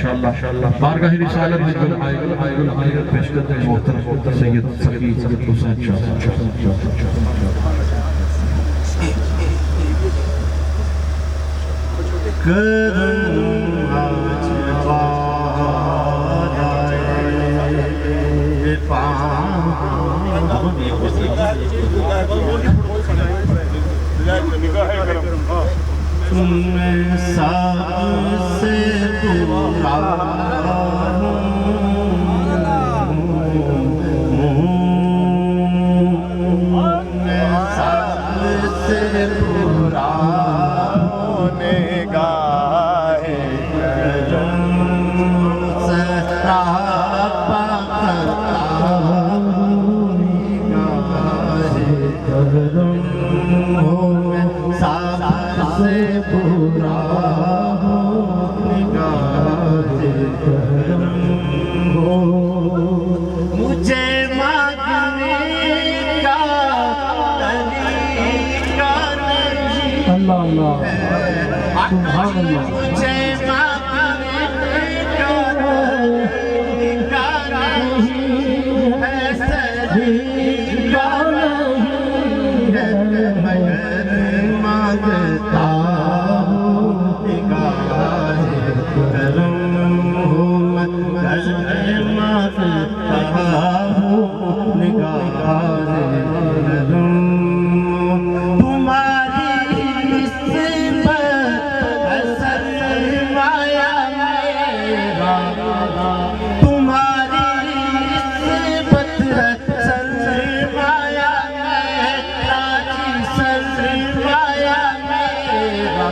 انشاءاللہ بارگاہ رسالت میں جو آئے پیش کرتے ہیں محترم سید سقی سید حسین شاہ کرم آج وعد آئے تم سب سے دورا سب سے برا نگاہ کرم سراپا کرتا نگاہ کرم سب سے برا نگاہ کرم مجھے مانگنے کا طریقہ نہیں اللہ سبحان اللہ مجھے مانگنے کا طریقہ نہیں ہے صدیقہ نہیں ہے مگر مانگتا ہوں نگاہ کرم مگر مانگتا ہوں نگاہ کرم تمہاری نسبت ہے سرمایہ میرا تمہاری نسبت ہے سرمایہ میرا سرمایہ میرا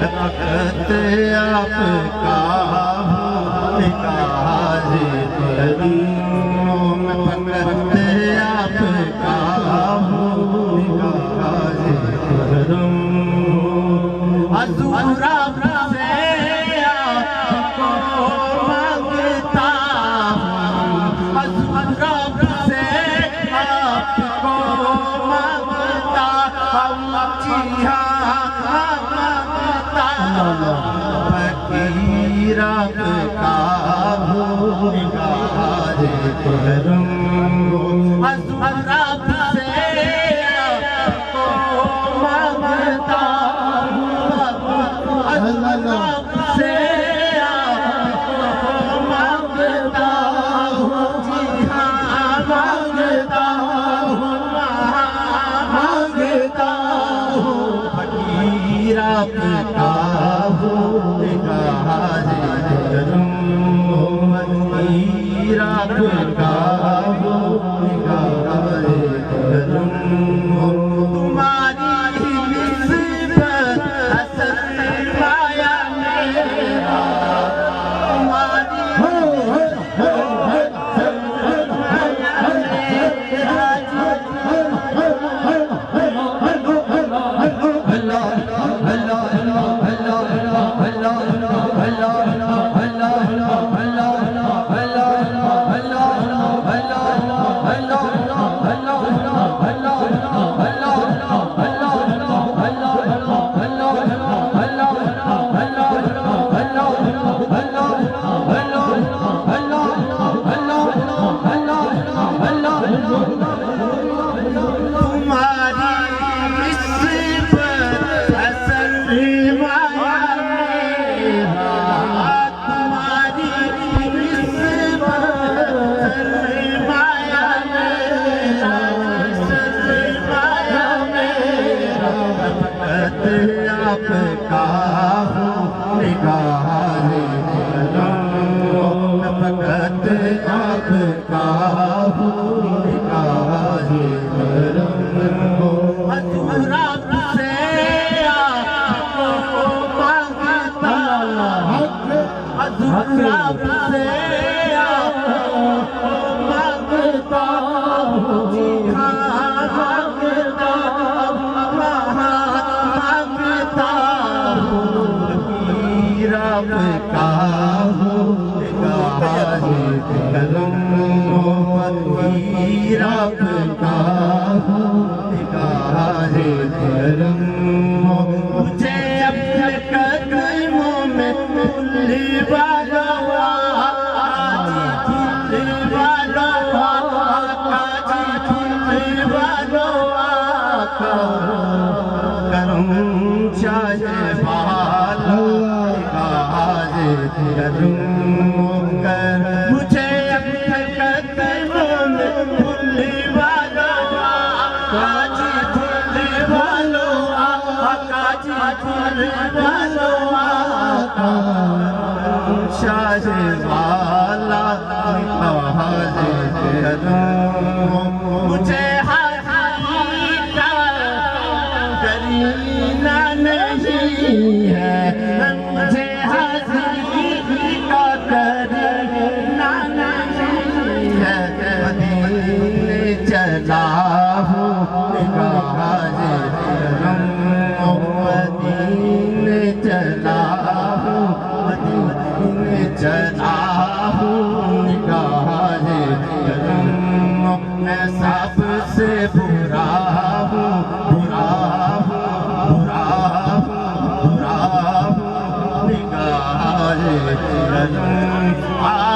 فقط آپ کا نگاہ کرم فقط آپ کا نگاہ کرم حضور آپ سے آپ کو مانگتا ہوں حضور آپ سے آپ کو مانگتا ہوں جی ہاں مانگتا فقیر آپ کا نگاہ کرم حضور آپ سے آپ کو مانگتا اللہ سے آپ کو مانگتا ہوں جی ہاں مانگتا ہوں مانگتا ہوں فقیر آپ کا نگاہ کرم فقیر آپ کا نگاہ کرم تمہاری نسبت سرمایہ میرا تمہاری آپ کا نگاہ کرم فقط آپ کا نگاہ کرم حضور آپ سے آپ کو مانگتا حضور آپ سے آپ کو مانگتا جی ہاں مانگتا فقیر آپ کا نگاہ کرم فقیر آپ کا نگاہ کرم مجھے اپنے قدموں میں لبا کروں کر مجھے اپنے قدموں میں بھولنے والوں آقا جی بھولنے والوں آقا جی بھولنے والوں آقا شاہ والا نکاح کروں مجھے حاجی کا کرینہ نہیں ہے مجھے حاجی کا کرینہ نہیں ہے مدینے چلا ہوں نگاہ کروں مدینے چلا ہوں مدینے چلا ہوں نگاہ کروں میں سب سے برا ہوں برا ہوں برا ہوں برا ہوں نگاہ کروں